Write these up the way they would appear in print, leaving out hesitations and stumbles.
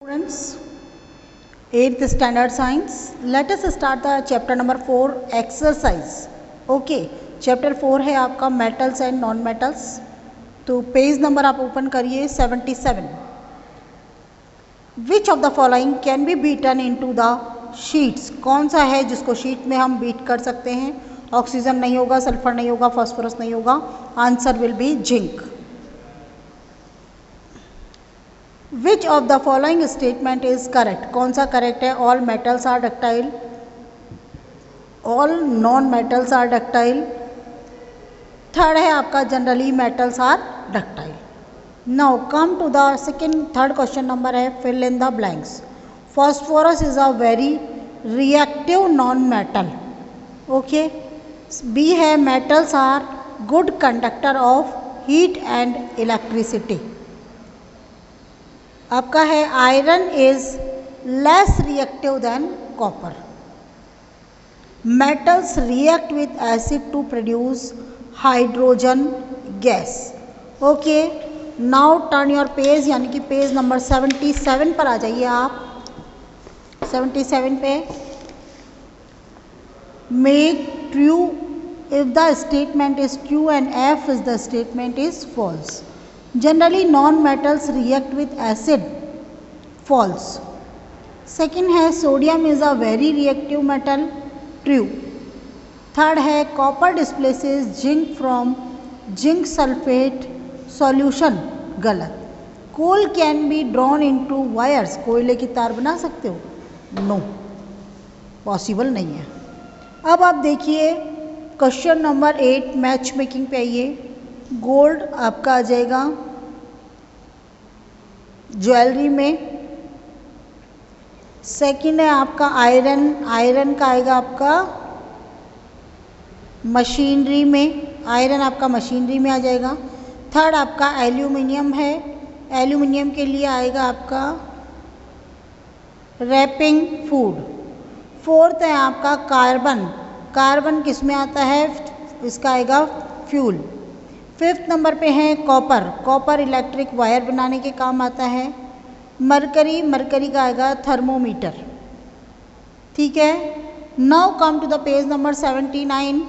Students, 8th standard science. Let us start the chapter number 4 exercise. Okay, chapter 4 है आपका metals and non metals. तो page number आप open करिए 77. Which of the following can be beaten into the sheets? कौन सा है जिसको sheet में हम बीट कर सकते हैं? ऑक्सीजन नहीं होगा, सल्फर नहीं होगा, फास्फोरस नहीं होगा. Answer will be zinc. Which of the following statement is correct? कौन सा करेक्ट है? All metals are ductile. All non-metals are ductile. Third है आपका generally metals are ductile. Now come to the third question number है fill in the blanks. Phosphorus is a very reactive non-metal. Okay. B है metals are good conductor of heat and electricity. आपका है iron is less reactive than copper. Metals react with acid to produce hydrogen gas. Okay, now turn your page, यानी कि page number 77 पर आ जाइए आप. 77 पे make true if the statement is true and F is the statement is false. Generally non-metals react with acid. False. Second है sodium is a very reactive metal. True. Third है copper displaces zinc from zinc sulfate solution. गलत. Coal can be drawn into wires. कोयले की तार बना सकते हो? No. Possible नहीं है. अब आप देखिए क्वेश्चन नंबर 8 मैच मेकिंग पे आइए. गोल्ड आपका आ जाएगा ज्वेलरी में. सेकंड है आपका आयरन, आयरन का आएगा आपका मशीनरी में, आयरन आपका मशीनरी में आ जाएगा. थर्ड आपका एल्यूमिनियम है, एल्यूमिनियम के लिए आएगा आपका रैपिंग फूड. फोर्थ है आपका कार्बन, कार्बन किस में आता है? इसका आएगा फ्यूल. फिफ्थ नंबर पे है कॉपर, कॉपर इलेक्ट्रिक वायर बनाने के काम आता है. मरकरी, मरकरी का आएगा थर्मोमीटर. ठीक है. Now come to the page number 79.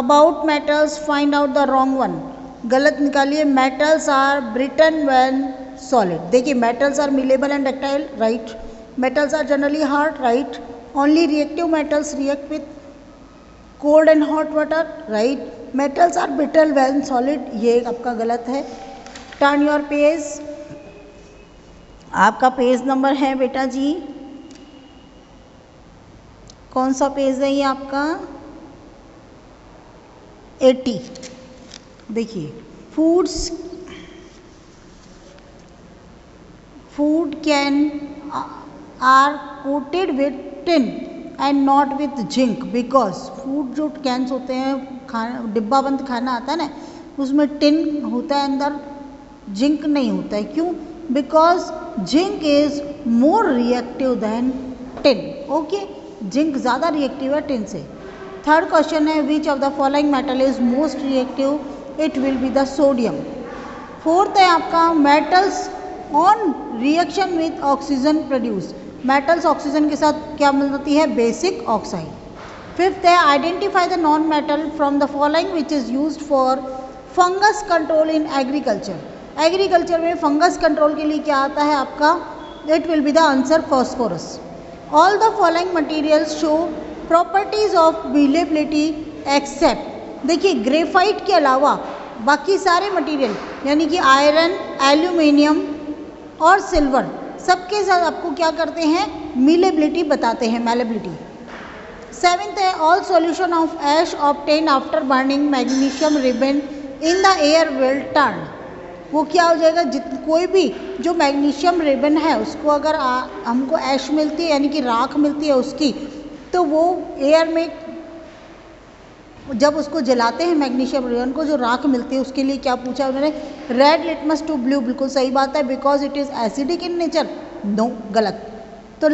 About metals find out the wrong one. गलत निकालिए. Metals are brittle when solid. देखिए metals are malleable and ductile. Right. Metals are generally hard. Right. Only reactive metals react with cold and hot water. Right. Metals are brittle when solid. ये आपका गलत है. Turn your page. आपका page number है बेटा जी, कौन सा page है ये आपका? 80. देखिए foods, food can are coated with tin and not with zinc because food जो कैंस होते हैं, खाना डिब्बा बंद खाना आता है ना, उसमें टिन होता है अंदर, जिंक नहीं होता है. क्यों? Because zinc is more reactive than tin. Okay, zinc ज़्यादा रिएक्टिव है टिन से. थर्ड क्वेश्चन है which of the following metal is most reactive? It will be the sodium. Fourth है आपका metals on reaction with oxygen produce. Metals oxygen के साथ क्या मिलती है? Basic oxide. फिफ्थ है identify the non metal from the following which is used for fungus control in agriculture. Agriculture में fungus control के लिए क्या आता है आपका? It will be the answer phosphorus. All the following materials show properties of malleability except. देखिए graphite के अलावा बाकी सारे मटीरियल यानी कि आयरन, एल्यूमिनियम और सिल्वर सबके साथ आपको क्या करते हैं? मीलेबिलिटी बताते हैं, मैलेबिलिटी. सेवेंथ है all solution of ash obtain after burning magnesium ribbon in the air will turn. वो क्या हो जाएगा? कोई भी जो मैग्नीशियम रिबन है उसको अगर हमको ऐश मिलती है यानी कि राख मिलती है उसकी, तो वो एयर में जब उसको जलाते हैं मैग्नीशियम रिबन को, जो राख मिलती है उसके लिए क्या पूछा उन्होंने? Red litmus to blue. बिल्कुल सही बात है. Because it is acidic in nature. No, गलत. तो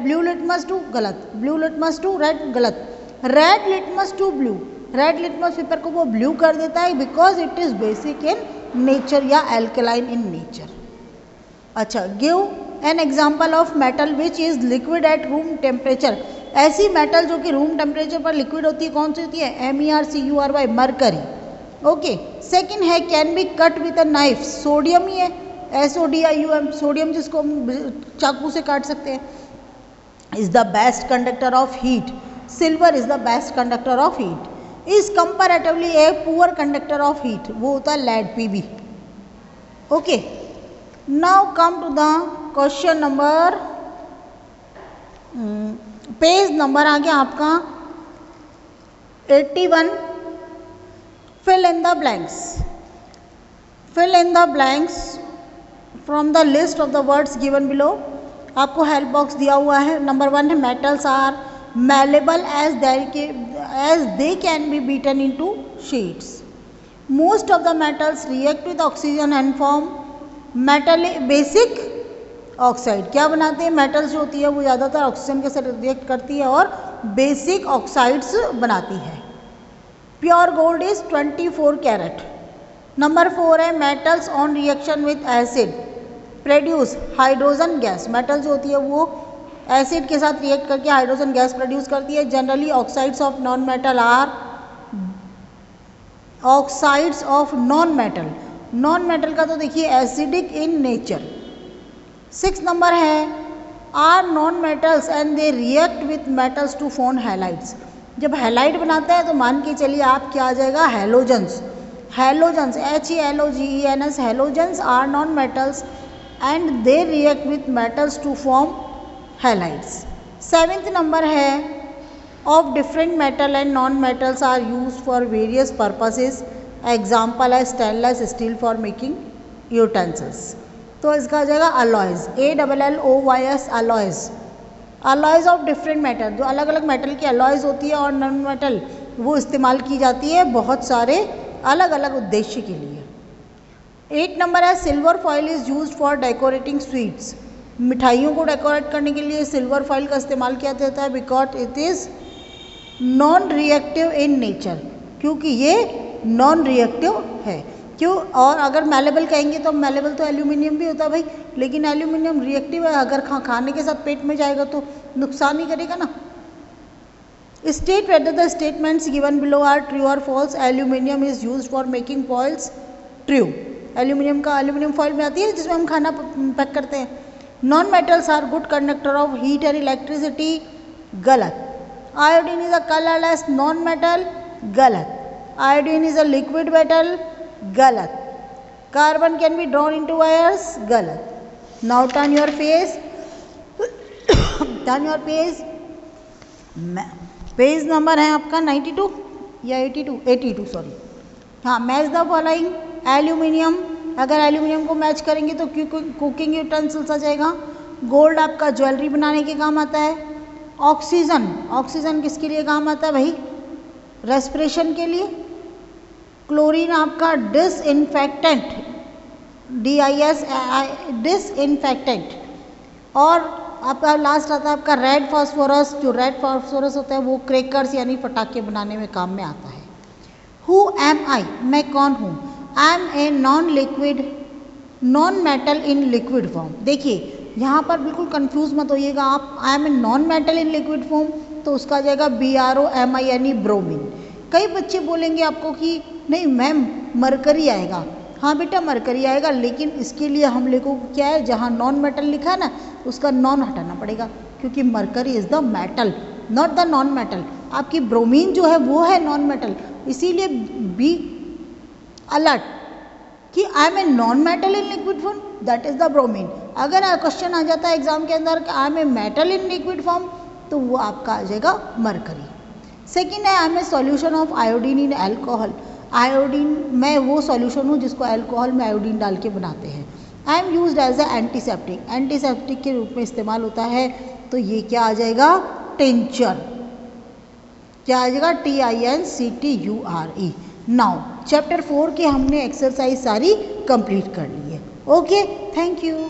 ब्लू लिटमस टू गलत, ब्लू लिटमस टू रेड गलत, red litmus to blue. Red litmus paper को वो ब्लू कर देता है because it is basic in nature या एल्कलाइन इन नेचर. अच्छा, give an example of metal which is liquid at room temperature. ऐसी metal जो कि रूम टेम्परेचर पर लिक्विड होती है, कौन सी होती है? MERCURY, mercury. ओके, सेकेंड है can be cut with a knife. Sodium ही है, SODIUM, सोडियम जिसको हम चाकू से काट सकते हैं। Is the best conductor of heat. Silver is the best conductor of heat. Is comparatively a poor conductor of heat, वो होता है lead, PB। Okay, now come to the question number, page number आ गया आपका 81। fill in the blanks, fill in the blanks from the list of the words given below। आपको help box दिया हुआ है। नंबर 1 है metals are malleable as they can be beaten into sheets। most of the metals react with oxygen and form metal basic oxide। क्या बनाते हैं? Metals जो होती है वो ज़्यादातर ऑक्सीजन के साथ रिएक्ट करती है और बेसिक ऑक्साइड्स बनाती है। Pure gold is 24 carat. Number 4 है metals on reaction with acid produce hydrogen gas. Metal जो होती है वो एसिड के साथ रिएक्ट करके हाइड्रोजन गैस प्रोड्यूस करती है। Generally oxides of non metal are oxides of non metal. Non metal का तो देखिए एसिडिक इन नेचर। 6 नंबर है are non metals and they react with metals to form halides. जब हैलाइड बनाते हैं तो मान के चलिए आप क्या आ जाएगा? Halogens. Halogens HELOGENS, halogens are non metals and they react with metals to form halides. 7th number है of different metal and non metals are use for various purposes. Example है stainless steel for making utensils. तो इसका आ जाएगा alloys, ALLOYS, alloys. Alloys of different metal, जो अलग अलग metal की अलॉयज होती है और नॉन मेटल वो इस्तेमाल की जाती है बहुत सारे अलग अलग उद्देश्य के लिए। 8 नंबर है silver foil is used for decorating sweets. मिठाइयों को डेकोरेट करने के लिए सिल्वर फॉइल का इस्तेमाल किया जाता है because it is non reactive in nature, क्योंकि ये नॉन रिएक्टिव है। क्यों? और अगर मेलेबल कहेंगे तो मेलेबल तो एल्यूमिनियम भी होता है भाई, लेकिन एल्यूमिनियम रिएक्टिव है, अगर खाने के साथ पेट में जाएगा तो नुकसान ही करेगा ना। State whether the statements given below are true और false. Aluminium is used for making foils, true. Aluminium का एल्यूमिनियम फॉइल में आती है जिसमें हम खाना पैक करते हैं। Non metals are good conductor of heat and electricity, गलत। Iodine is a colourless non metal, गलत। Iodine is a liquid metal, गलत। Carbon can be drawn into wires, गलत। Now turn your face, turn your page. Page number है आपका 92 या 82 sorry. हाँ, match the following. Aluminium, अगर aluminium को match करेंगे तो कुकिंग यूटेंसिल्स आ जाएगा। गोल्ड आपका ज्वेलरी बनाने के काम आता है। ऑक्सीजन, ऑक्सीजन किसके लिए काम आता है भाई? रेस्पिरेशन के लिए। क्लोरीन आपका डिसइंफेक्टेंट, DIS, डिसइंफेक्टेंट। और आपका लास्ट आता है आपका रेड फास्फोरस। जो रेड फास्फोरस होता है वो क्रैकर्स यानी पटाखे बनाने में काम में आता है। हु एम आई, मैं कौन हूँ? I am a non liquid non metal in liquid form. देखिए यहाँ पर बिल्कुल कंफ्यूज मत होइएगा आप। I am a non metal in liquid form तो उसका आ जाएगा BROMIN यानी ब्रोमीन। कई बच्चे बोलेंगे आपको कि नहीं मैम मरकरी आएगा। हाँ बेटा मरकरी आएगा, लेकिन इसके लिए हम लोगों को क्या है, जहाँ नॉन मेटल लिखा है ना उसका नॉन हटाना पड़ेगा, क्योंकि mercury is the metal not the non metal. आपकी ब्रोमीन जो है वो है नॉन मेटल, इसीलिए बी अलर्ट कि I am a non metal in liquid form, that is the bromine. अगर क्वेश्चन आ जाता है एग्जाम के अंदर कि I am a metal in liquid form तो वो आपका आ जाएगा मरकरी। सेकेंड है I am a solution of iodine in alcohol. Iodine मैं वो सॉल्यूशन हूँ जिसको अल्कोहल में आयोडीन डाल के बनाते हैं। I am used as a antiseptic, antiseptic के रूप में इस्तेमाल होता है। तो ये क्या आ जाएगा? टिंचर। क्या आ जाएगा? TINCTURE। नाउ चैप्टर 4 की हमने एक्सरसाइज सारी कंप्लीट कर ली है। Okay, thank you.